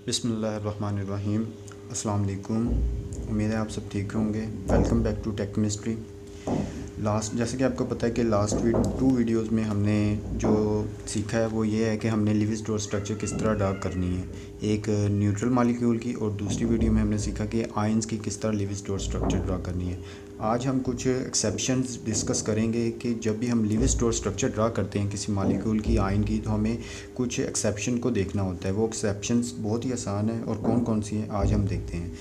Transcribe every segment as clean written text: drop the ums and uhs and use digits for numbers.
बिस्मिल्लाहिर्रहमानिर्रहीम। अस्सलाम वालेकुम। उम्मीद है आप सब ठीक होंगे। Welcome back to tech chemistry. जैसे कि आपको पता है कि लास्ट टू वीडियोस में हमने जो सीखा है वो ये है कि हमने लिविस-डॉट स्ट्रक्चर किस तरह ड्रा करनी है, एक न्यूट्रल मॉलिक्यूल की, और दूसरी वीडियो में हमने सीखा कि आयंस की किस तरह लिविस-डॉट स्ट्रक्चर ड्रा करनी है। आज हम कुछ एक्सेप्शंस डिस्कस करेंगे कि जब भी हम लिविस-डॉट स्ट्रक्चर ड्रा करते हैं किसी मॉलिक्यूल की, आयन की, तो हमें कुछ एक्सेप्शन को देखना होता है। वो एक्सेप्शंस बहुत ही आसान है और कौन कौन सी हैं आज हम देखते हैं।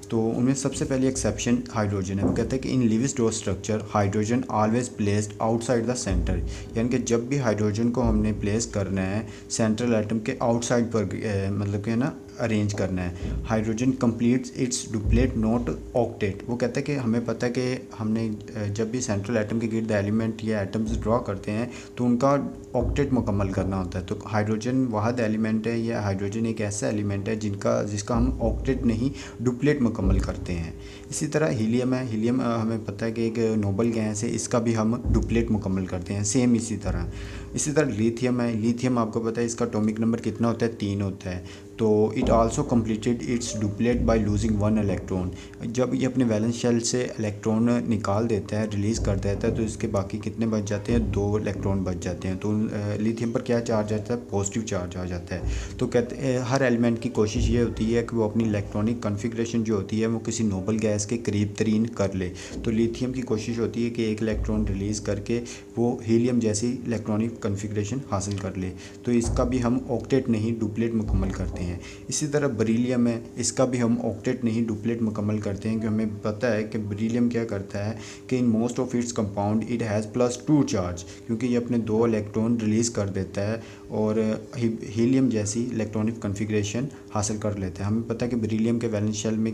तो उनमें सबसे पहले एक्सेप्शन हाइड्रोजन है। वो कहते हैं कि in Lewis dot structure hydrogen always placed outside the centre, यानी कि जब भी हाइड्रोजन को हमने प्लेस करना है सेंट्रल एटम के आउटसाइड पर, मतलब कि ना अरेंज करना है। Hydrogen completes it's duplet not octet. वो कहता है कि हमें पता है कि हमने जब भी सेंट्रल एटम के गिर्द एलिमेंट या एटम्स ड्रॉ करते हैं तो उनका ऑक्टेट मुकम्मल करना होता है। तो हाइड्रोजन वाहद एलिमेंट है, या हाइड्रोजन एक ऐसा एलिमेंट है जिसका हम ऑक्टेट नहीं डुप्लेट मुकम्मल करते हैं। इसी तरह हीलियम है। हीलियम हमें पता है कि एक नोबल गैस है, इसका भी हम डुप्लेट मुकम्मल करते हैं। सेम इसी तरह लिथियम है। लिथियम आपको पता है इसका एटॉमिक नंबर कितना होता है, 3 होता है। तो it also completed it's duplet by losing 1 electron. जब ये अपने वैलेंस शेल से इलेक्ट्रॉन निकाल देता है, रिलीज़ कर देता है, तो इसके बाकी कितने बच जाते हैं, 2 इलेक्ट्रॉन बच जाते हैं। तो लिथियम पर क्या चार्ज आता है, पॉजिटिव चार्ज आ जाता है। तो कहते हैं हर एलिमेंट की कोशिश ये होती है कि वो अपनी इलेक्ट्रॉनिक कन्फिग्रेशन जो होती है वो किसी नोबल गैस के करीब तरीन कर ले। तो लिथियम की कोशिश होती है कि एक इलेक्ट्रॉन रिलीज़ करके वो हीलियम जैसी इलेक्ट्रॉनिक कन्फिग्रेशन हासिल कर ले। तो इसका भी हम ऑक्टेट नहीं डुप्लेट मुकम्मल करते हैं। इसी तरह बरीलियम है, इसका भी हम ऑक्टेट नहीं डुप्लेट मुकम्मल करते हैं, क्योंकि हमें पता है कि बरीलियम क्या करता है कि इन most of its compound it has +2 charge, क्योंकि ये अपने 2 इलेक्ट्रॉन रिलीज़ कर देता है और हीलियम जैसी इलेक्ट्रॉनिक कन्फिग्रेशन हासिल कर लेता है। हमें पता है कि बरीलियम के वैलेंस शेल में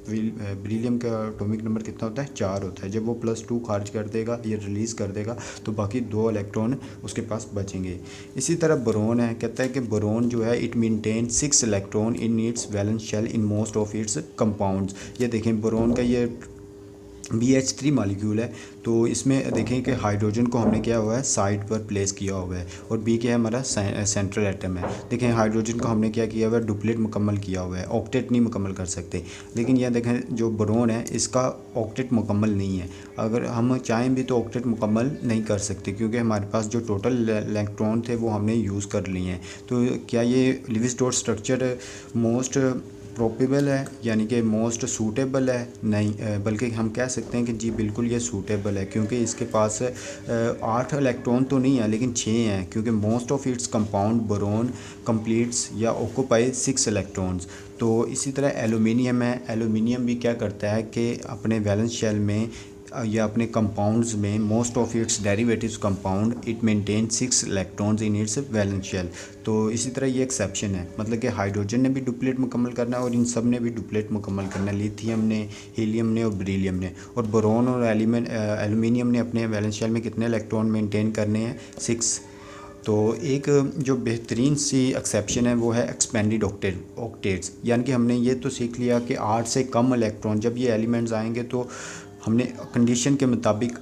बरीलियम का एटॉमिक नंबर कितना होता है, 4 होता है। जब वो +2 खारिज कर देगा, ये रिलीज़ कर देगा, तो बाकी 2 इलेक्ट्रॉन उसके पास बचेंगे। इसी तरह बोरोन है। कहता है कि बोरोन जो है it maintain 6 electron in its valence shell in most of its compounds. ये देखें बोरोन का ये BH3 मॉलिक्यूल है। तो इसमें देखें कि हाइड्रोजन को हमने क्या हुआ है, साइड पर प्लेस किया हुआ है, और B क्या है, हमारा सेंट्रल एटम है। देखें हाइड्रोजन को हमने क्या किया हुआ है, डुप्लेट मुकम्मल किया हुआ है, ऑक्टेट नहीं मुकम्मल कर सकते। लेकिन यह देखें जो बोरोन है इसका ऑक्टेट मुकम्मल नहीं है। अगर हम चाहें भी तो ऑक्टेट मुकम्मल नहीं कर सकते, क्योंकि हमारे पास जो टोटल इलेक्ट्रॉन थे वो हमने यूज़ कर लिए हैं। तो क्या ये लिविस-डॉट स्ट्रक्चर मोस्ट प्रोबेबल है, यानी कि मोस्ट सूटेबल है? नहीं, बल्कि हम कह सकते हैं कि जी बिल्कुल ये सूटेबल है, क्योंकि इसके पास 8 इलेक्ट्रॉन तो नहीं है लेकिन 6 हैं, क्योंकि most of its compound boron completes या ऑक्यूपाई 6 इलेक्ट्रॉन्स। तो इसी तरह एलुमिनियम है। एलुमिनियम भी क्या करता है कि अपने वैलेंस शेल में या अपने कंपाउंड्स में most of its derivatives compound it maintain 6 electrons in its valence shell. तो इसी तरह ये एक्सेप्शन है, मतलब कि हाइड्रोजन ने भी डुप्लेट मुकम्मल करना है और इन सब ने भी डुप्लेट मुकम्मल करना है, लिथियम ने, हीलियम ने और बरीलियम ने। और बोरोन और एल्यूमिनियम ने अपने वैलेंस शेल में कितने इलेक्ट्रॉन मेंटेन करने हैं, 6। तो एक जो बेहतरीन सी एक्सेप्शन है वो है एक्सपेंडेड ऑक्टेट्स, यानी कि हमने ये तो सीख लिया कि 8 से कम इलेक्ट्रॉन जब ये एलिमेंट्स आएंगे तो हमने कंडीशन के मुताबिक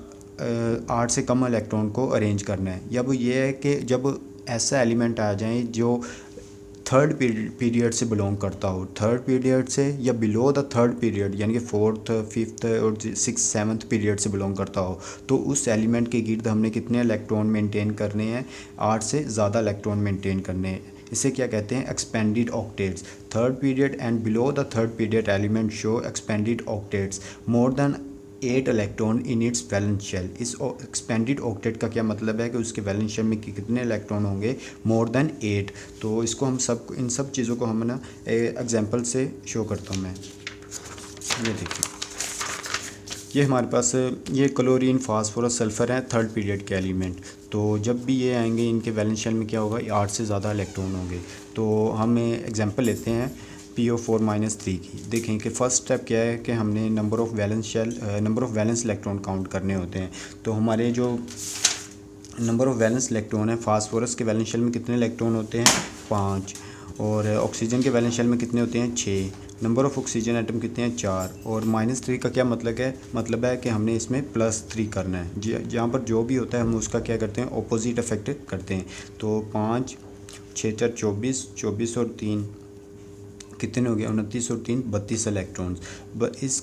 8 से कम इलेक्ट्रॉन को अरेंज करना है। या वो ये है कि जब ऐसा एलिमेंट आ जाए जो थर्ड पीरियड से बिलोंग करता हो, थर्ड पीरियड से या बिलो द थर्ड पीरियड, यानी कि 4th 5th और 6th 7th पीरियड से बिलोंग करता हो, तो उस एलिमेंट के गिर्द हमने कितने इलेक्ट्रॉन मेंटेन करने हैं, 8 से ज़्यादा इलेक्ट्रॉन मेंटेन करने हैं। इसे क्या कहते हैं, expanded octets. Third period and below the third period element show expanded octets more than 8 electron in its valence shell. इस एक्सपेंडेड ऑक्टेट का क्या मतलब है कि उसके वैलेंस शेल में कितने इलेक्ट्रॉन होंगे, मोर देन 8। तो इसको हम इन सब चीज़ों को हम ना एग्जांपल से शो करता हूँ मैं। ये देखिए, ये हमारे पास ये क्लोरीन, फास्फोरस, सल्फ़र हैं थर्ड पीरियड के एलिमेंट। तो जब भी ये आएंगे इनके वैलेंस शेल में क्या होगा, 8 से ज़्यादा इलेक्ट्रॉन होंगे। तो हम एग्जांपल लेते हैं PO4-3 की। देखें कि फ़र्स्ट स्टेप क्या है कि हमने number of valence electron count करने होते हैं। तो हमारे जो नंबर ऑफ़ वैलेंस इलेक्ट्रॉन है, फास्फोरस के वैलेंस शेल में कितने इलेक्ट्रॉन होते हैं, 5। और ऑक्सीजन के वैलेंस शेल में कितने होते हैं, 6। नंबर ऑफ़ ऑक्सीजन आइटम कितने हैं, 4। और -3 का क्या मतलब है कि हमने इसमें +3 करना है। जहाँ पर जो भी होता है हम उसका क्या करते हैं, ऑपोजिट इफेक्ट करते हैं। तो 5 6 4 24 और 3 कितने हो गए 29 और 3 32 इलेक्ट्रॉन्स। इस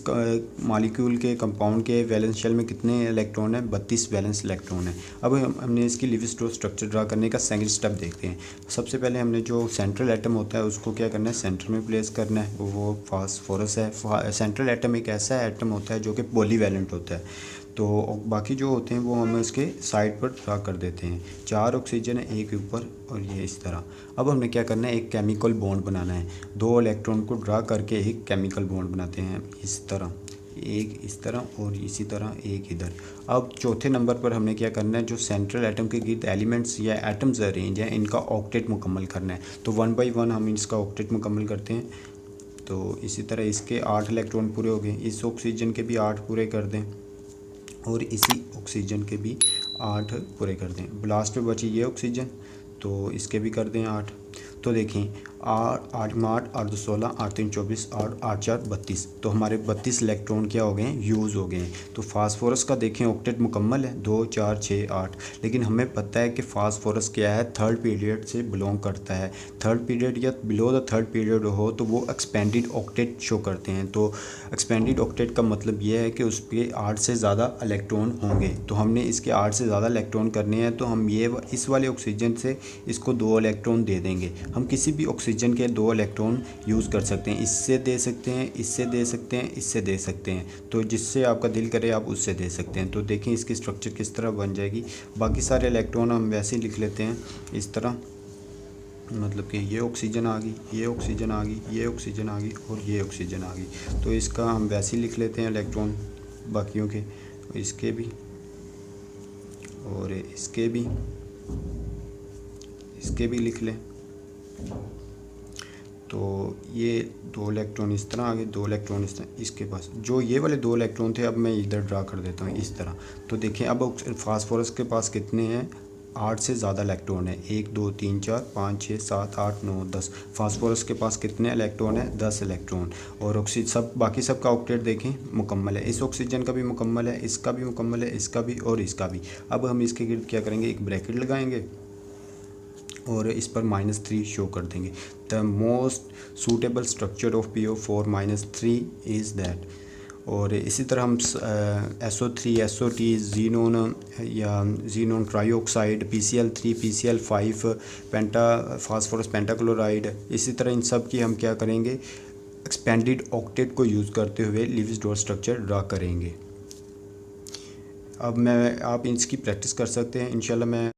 मॉलिक्यूल के कंपाउंड के वैलेंस शेल में कितने इलेक्ट्रॉन है 32 वैलेंस इलेक्ट्रॉन है। अब हमने इसकी लिविंग स्टोर स्ट्रक्चर ड्रा करने का सेकंड स्टेप देखते हैं। सबसे पहले हमने जो सेंट्रल एटम होता है उसको क्या करना है सेंटर में प्लेस करना है, वो फास्फोरस है। सेंट्रल एटम एक ऐसा एटम होता है जो कि पॉलीवैलेंट होता है, तो बाकी जो होते हैं वो हम उसके साइड पर ड्रा कर देते हैं। 4 ऑक्सीजन है एक ऊपर और ये इस तरह। अब हमने क्या करना है एक केमिकल बॉन्ड बनाना है। 2 इलेक्ट्रॉन को ड्रा करके एक केमिकल बॉन्ड बनाते हैं इस तरह, एक इस तरह और इसी तरह एक इधर। अब चौथे नंबर पर हमने क्या करना है जो सेंट्रल एटम के गिर्द एलिमेंट्स या एटम्स अरेंज हैं इनका ऑक्टेट मुकम्मल करना है। तो 1 बाई 1 हम इसका ऑक्टेट मुकम्मल करते हैं। तो इसी तरह इसके 8 इलेक्ट्रॉन पूरे हो गए, इस ऑक्सीजन के भी 8 पूरे कर दें और इसी ऑक्सीजन के भी 8 पूरे कर दें। लास्ट पे बची ये ऑक्सीजन, तो इसके भी कर दें 8। तो देखें 8 में 8 8 2 16 8 3 24 8 8 4 32, तो हमारे 32 इलेक्ट्रॉन क्या हो गए हैं यूज़ हो गए हैं। तो फास्फोरस का देखें ऑक्टेट मुकम्मल है 2 4 6 8, लेकिन हमें पता है कि फास्फोरस क्या है थर्ड पीरियड से बिलोंग करता है। थर्ड पीरियड या बिलो द थर्ड पीरियड हो तो वो एक्सपेंडेड ऑक्टेट शो करते हैं। तो एक्सपेंडेड ऑक्टेट का मतलब ये है कि उस पर 8 से ज़्यादा इलेक्ट्रॉन होंगे। तो हमने इसके 8 से ज़्यादा इलेक्ट्रॉन करने हैं, तो हम ये इस वाले ऑक्सीजन से इसको 2 इलेक्ट्रॉन दे देंगे। हम किसी भी ऑक्सीजन के 2 इलेक्ट्रॉन यूज़ कर सकते हैं, इससे दे सकते हैं, इससे दे सकते हैं, इससे दे सकते हैं। तो जिससे आपका दिल करे आप उससे दे सकते हैं। तो देखें इसकी स्ट्रक्चर किस तरह बन जाएगी। बाकी सारे इलेक्ट्रॉन हम वैसे ही लिख लेते हैं इस तरह, मतलब कि ये ऑक्सीजन आ गई, ये ऑक्सीजन आ गई, ये ऑक्सीजन आ गई और ये ऑक्सीजन आ गई। तो इसका हम वैसे ही लिख लेते हैं इलेक्ट्रॉन बाकियों के, इसके भी और इसके भी लिख लें। तो ये 2 इलेक्ट्रॉन इस तरह आ गए, 2 इलेक्ट्रॉन इस तरह। इसके पास जो ये वाले 2 इलेक्ट्रॉन थे अब मैं इधर ड्रा कर देता हूँ इस तरह। तो देखें अब फास्फोरस के पास कितने हैं 8 से ज़्यादा इलेक्ट्रॉन है, 1 2 3 4 5 6 7 8 9 10। फास्फोरस के पास कितने इलेक्ट्रॉन है 10 इलेक्ट्रॉन। और ऑक्सीजन बाकी सब का ऑक्टेट देखें मुकम्मल है, इस ऑक्सीजन का भी मुकम्मल है, इसका भी मुकम्मल है, इसका भी और इसका भी। अब हम इसके गिर्द क्या करेंगे एक ब्रैकेट लगाएंगे और इस पर -3 शो कर देंगे। The most suitable structure of PO4 -3 is that. और इसी तरह हम SO3 SOT जीनोन या xenon trioxide PCl3 PCl5 phosphorus pentachloride, इसी तरह इन सब की हम क्या करेंगे एक्सपेंडेड ऑक्टेट को यूज़ करते हुए लिविंग डॉट स्ट्रक्चर ड्रा करेंगे। अब आप इसकी प्रैक्टिस कर सकते हैं इंशाल्लाह। मैं